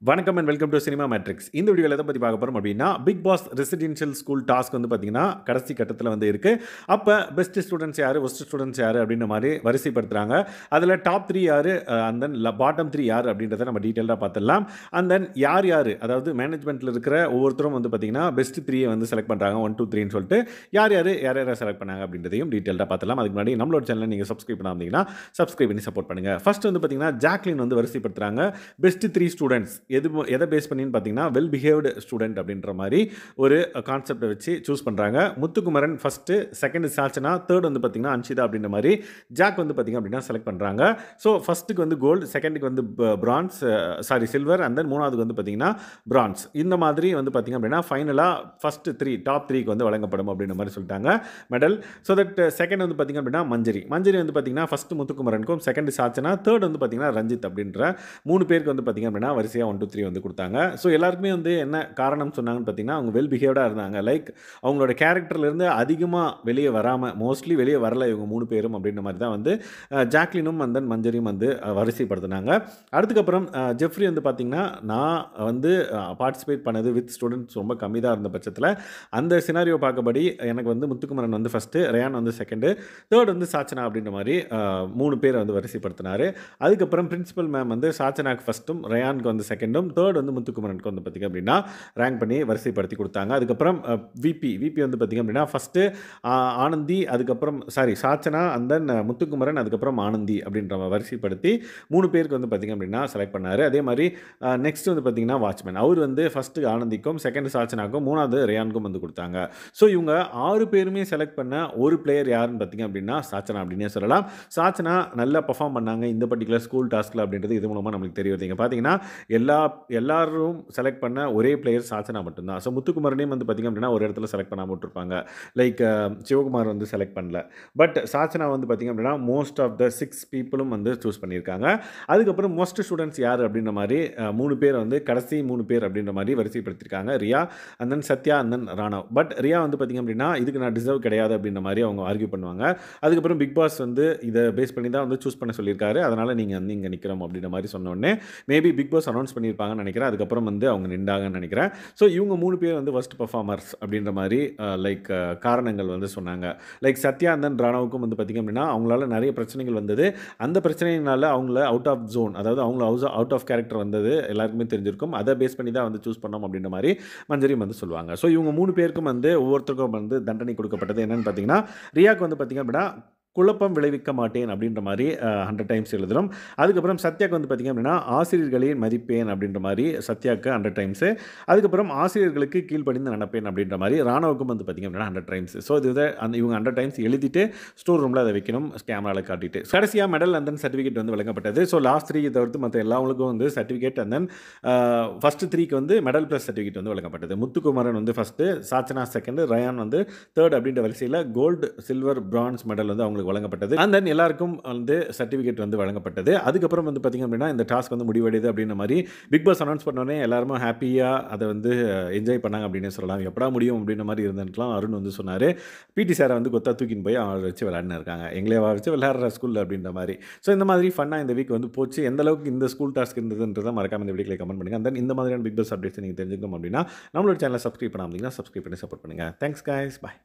வணக்கம் and welcome to cinema matrix. இந்த வீடியோவில் எதை பற்றி பார்க்க போகிறோம் அப்படின்னா, Bigg Boss residential school task வந்து பார்த்தீங்கன்னா கடைசி கட்டத்தில் வந்து இருக்குது. அப்போ பெஸ்ட் ஸ்டூடெண்ட்ஸ் யார், ஒஸ்ட் ஸ்டூடெண்ட்ஸ் யார் அப்படின்ற மாதிரி வரிசைப்படுத்துகிறாங்க. அதில் டாப் 3 யார், அண்ட் தென் பாட்டம் 3 யார் அப்படின்றத நம்ம டீட்டெயிலாக பார்த்துடலாம். அண்ட் தென் யார் யார், அதாவது மேனேஜ்மெண்ட்டில் இருக்கிற ஒவ்வொருத்தரும் வந்து பார்த்தீங்கன்னா பெஸ்ட் 3 வந்து செலக்ட் பண்ணுறாங்க, 1 2 3ன்னு சொல்லிட்டு யார் யார் செலக்ட் பண்ணாங்க அப்படின்றதையும் டீட்டெயிலாக பார்த்துலாம். அதுக்கு முன்னாடி நம்மளோட சேனலை நீங்கள் சப்ஸ்கிரைப் பண்ணாமல் சப்ஸ்கிரைப் பண்ணி சப்போர்ட் பண்ணுங்கள். ஃபர்ஸ்ட் வந்து பார்த்தீங்கன்னா ஜாக்லின் வந்து வரிசைப்படுத்துகிறாங்க. பெஸ்ட் 3 ஸ்டூடெண்ட்ஸ் எதை பேஸ் பண்ணின்னு பார்த்தீங்கன்னா வெல் பிஹேவ்டு ஸ்டூடெண்ட் அப்படின்ற மாதிரி ஒரு கான்செப்டை வச்சு சூஸ் பண்ணுறாங்க. Muthukumaran first, second Sachana, third வந்து பார்த்தீங்கன்னா அன்ஷிதா அப்படின்ற மாதிரி ஜாக் வந்து பார்த்தீங்க அப்படின்னா செலக்ட் பண்ணுறாங்க. ஸோ ஃபஸ்ட்டுக்கு வந்து கோல்டு, செகண்டுக்கு வந்து பிரான்ஸ், சில்வர், அண்ட் தென் மூணாவதுக்கு வந்து பார்த்தீங்கன்னா பிரான்ஸ். இந்த மாதிரி வந்து பார்த்தீங்க அப்படின்னா ஃபைனலாக ஃபஸ்ட்டு 3 டாப் 3க்கு வந்து வழங்கப்படும் அப்படின்ற மாதிரி சொல்லிட்டாங்க மெடல். ஸோ தட் செகண்ட் வந்து பார்த்தீங்க அப்படின்னா மஞ்சரி வந்து பார்த்தீங்கன்னா ஃபஸ்ட்டு முத்துக்குமரனுக்கும், செகண்ட் சாச்சனா, தேர்ட் வந்து பார்த்தீங்கன்னா ரஞ்சித் அப்படின்ற 3 பேருக்கு வந்து பார்த்தீங்க அப்படின்னா வரிசையாக 1 2 3 வந்து கொடுத்தாங்க. ஸோ எல்லாருக்குமே வந்து என்ன காரணம் சொன்னாங்கன்னு பார்த்தீங்கன்னா, அவங்க வெல் பிஹேவ்டாக இருந்தாங்க. லைக் அவங்களோட கேரக்டர்லேருந்து அதிகமாக வெளியே வராமல், மோஸ்ட்லி வெளியே வரல இவங்க 3 பேரும் அப்படின்ற மாதிரி தான் வந்து ஜாக்லினும் அண்ட் தென் மஞ்சரியும் வந்து வரிசைப்படுத்தினாங்க. அதுக்கப்புறம் ஜெஃப்ரி வந்து பார்த்தீங்கன்னா, நான் வந்து பார்ட்டிசிபேட் பண்ணது வித் ஸ்டூடெண்ட்ஸ் ரொம்ப கம்மி தான் இருந்த பட்சத்தில் அந்த சினாரியோ பார்க்கபடி எனக்கு வந்து முத்துக்குமரன் வந்து ஃபஸ்ட்டு, ரயான் வந்து செகண்டு, தேர்ட் வந்து சாச்சனா அப்படின்ற மாதிரி 3 பேரை வந்து வரிசைப்படுத்தினார். அதுக்கப்புறம் பிரின்சிபல் மேம் வந்து சாச்சனாக்கு ஃபஸ்ட்டும், ரயானுக்கு வந்து செகண்டும், தேர்ட் வந்து முத்துக்குமரனுக்கு வந்து பார்த்திங்க அப்படின்னா ரேங்க் பண்ணி வரிசைப்படுத்தி கொடுத்தாங்க. அதுக்கப்புறம் விபி வந்து பார்த்திங்க அப்படின்னா ஃபஸ்ட்டு ஆனந்தி, அதுக்கப்புறம் சாச்சனா, அண்ட் தென் முத்துக்குமரன், அதுக்கப்புறம் ஆனந்தி அப்படின்ற வரிசைப்படுத்தி 3 பேருக்கு வந்து பார்த்திங்க அப்படின்னா செலக்ட் பண்ணார். அதே மாதிரி நெக்ஸ்ட் வந்து பார்த்திங்கன்னா வாட்ச்மேன், அவர் வந்து ஃபஸ்ட்டு ஆனந்திக்கும், செகண்ட் சாச்சனாக்கும், மூணாவது ரயானுக்கும் வந்து கொடுத்தாங்க. ஸோ இவங்க 6 பேருமே செலக்ட் பண்ண ஒரு பிளேயர் யாருன்னு பார்த்திங்க அப்படின்னா சாச்சனா அப்படின்னே சொல்லலாம். சாச்சனா நல்லா பர்ஃபார்ம் பண்ணாங்க இந்த பர்டிகுலர் ஸ்கூல் டாஸ்கில் அப்படின்றது இது மூலமாக நம்மளுக்கு தெரிய வருது. பார்த்தீங்கன்னா எல்லாரும் செலக்ட் பண்ண ஒரே பிளேயர் சாச்சனா மட்டும்தான். ஸோ முத்துக்குமரனையும் வந்து பார்த்திங்க அப்படின்னா ஒரு இடத்துல செலக்ட் பண்ணாமல் விட்டுருப்பாங்க. லைக் சிவகுமார் வந்து செலக்ட் பண்ணல. பட் சாச்சனா வந்து பார்த்திங்க அப்படின்னா மோஸ்ட் ஆஃப் த 6 பீப்புளும் வந்து சூஸ் பண்ணியிருக்காங்க. அதுக்கப்புறம் மோஸ்ட் ஸ்டூடெண்ட்ஸ் யார் அப்படின்ற மாதிரி 3 பேர் வந்து கடைசி 3 பேர் அப்படின்ற மாதிரி வரிசைப்படுத்தியிருக்காங்க. Riya, and then Sathya, and then Ranav. But Riya வந்து பார்த்திங்க அப்படின்னா இதுக்கு நான் டிசர்வ் கிடையாது அப்படின்ற மாதிரி அவங்க ஆர்கியூ பண்ணுவாங்க. அதுக்கப்புறம் பிக் பாஸ் வந்து இதை பேஸ் பண்ணி தான் வந்து சூஸ் பண்ண சொல்லியிருக்காரு, அதனால் நீங்கள் வந்து இங்கே நிற்கிறோம் அப்படின்ற மாதிரி சொன்னோடனே மேபி பிக் பாஸ் அனௌன்ஸ் பண்ணியிருப்பாங்கன்னு நினைக்கிறேன். அதுக்கப்புறம் வந்து அவங்க நின்றாங்கன்னு நினைக்கிறேன். ஸோ இவங்க 3 பேர் வந்து ஃபர்ஸ்ட் பர்ஃபார்மர்ஸ் அப்படின்ற மாதிரி லைக் காரணங்கள் வந்து சொன்னாங்க. லைக் சத்யா அண்ட் தென் ராணவுக்கும் வந்து பார்த்திங்க அப்படின்னா அவங்களால நிறைய பிரச்சனைகள் வந்தது. அந்த பிரச்சனையினால அவங்கள அவுட் ஆஃப் ஜோன், அதாவது அவங்கள அவுட் ஆஃப் கேரக்டர் வந்தது எல்லாருக்குமே தெரிஞ்சிருக்கும். அதை பேஸ் பண்ணி தான் வந்து சூஸ் பண்ணோம் அப்படின்ற மாதிரி மஞ்சரியும் வந்து சொல்லுவாங்க. ஸோ இவங்க 3 பேருக்கும் வந்து ஒவ்வொருத்தருக்கும் வந்து தண்டனை கொடுக்கப்பட்டது. என்னென்னு பார்த்தீங்கன்னா, ரியாக்கு வந்து பார்த்திங்க அப்படின்னா குழப்பம் விளைவிக்க மாட்டேன் அப்படின்ற மாதிரி 100 டைம்ஸ் எழுதுகிறோம். அதுக்கப்புறம் சத்யாவுக்கு வந்து பார்த்திங்க அப்படின்னா ஆசிரியர்களை மதிப்பேன் அப்படின்ற மாதிரி சத்யாவுக்கு 100 டைம்ஸு. அதுக்கப்புறம் ஆசிரியர்களுக்கு கீழ்ப்படிந்து நடப்பேன் அப்படின்ற மாதிரி ராணவுக்கும் வந்து பார்த்திங்க அப்படின்னா 100 டைம்ஸ். ஸோ இது இவங்க 100 டைம்ஸ் எழுதிட்டு ஸ்டோர் ரூமில் அதை வைக்கணும், கேமராவில் காட்டிட்டு. கடைசியாக மெடல் அண்ட் தென் சர்டிஃபிகேட் வந்து வழங்கப்பட்டது. ஸோ லாஸ்ட் 3 தவிர்த்து மற்ற எல்லாவங்களுக்கும் வந்து சர்டிஃபிகேட் அண்ட் தென் ஃபஸ்ட்டு 3க்கு வந்து மெடல் ப்ளஸ் சர்டிஃபிகேட் வந்து வழங்கப்பட்டது. முத்துக்குமரன் வந்து ஃபஸ்ட்டு, சாச்சனா செகண்டு, ரயான் வந்து தேர்ட் அப்படின்ற வரிசையில் கோல்டு, சில்வர், பிரான்ஸ் மெடல் வந்து அவங்களுக்கு வழங்கப்பட்டது. அண்ட் தென் எல்லாருக்கும் வந்து சர்டிஃபிகேட் வந்து வழங்கப்பட்டது. அதுக்கப்புறம் வந்து பார்த்திங்க அப்படின்னா இந்த டாஸ்க் வந்து முடிவடையுது அப்படின்ற மாதிரி பிக் பாஸ் அனௌன்ஸ் பண்ணோடனே எல்லாருமே ஹாப்பியாக அதை வந்து என்ஜாய் பண்ணாங்க அப்படின்னு சொல்லலாம். எப்படா முடியும் அப்படின்ற மாதிரி இருந்துட்டுலாம் அருண் வந்து சொன்னார். பிடி சாரை வந்து கொத்தா தூக்கின்னு போய் அவரை வச்சு விளையாடுன்னு இருக்காங்க, எங்களே வச்சு விளையாடுற ஸ்கூலில் அப்படின்ற மாதிரி. ஸோ இந்த மாதிரி ஃபன்னாக இந்த வீக் வந்து போச்சு. எந்த அளவுக்கு இந்த ஸ்கூல் டாஸ்க் இருந்ததுன்றதை மறக்காம இந்த வீடியோவில் கமெண்ட் பண்ணுங்கள். அண்ட் இந்த மாதிரியான பிக் பாஸ் அப்டேட்ஸ் நீங்கள் தெரிஞ்சுக்கணும் அப்படின்னா நம்மளோட சேனலை சப்ஸ்கிரைப் பண்ணாமல் சப்ஸ்கிரைப் பண்ணி சப்போர்ட் பண்ணுங்கள். தேங்க்ஸ் கைஸ், பாய்.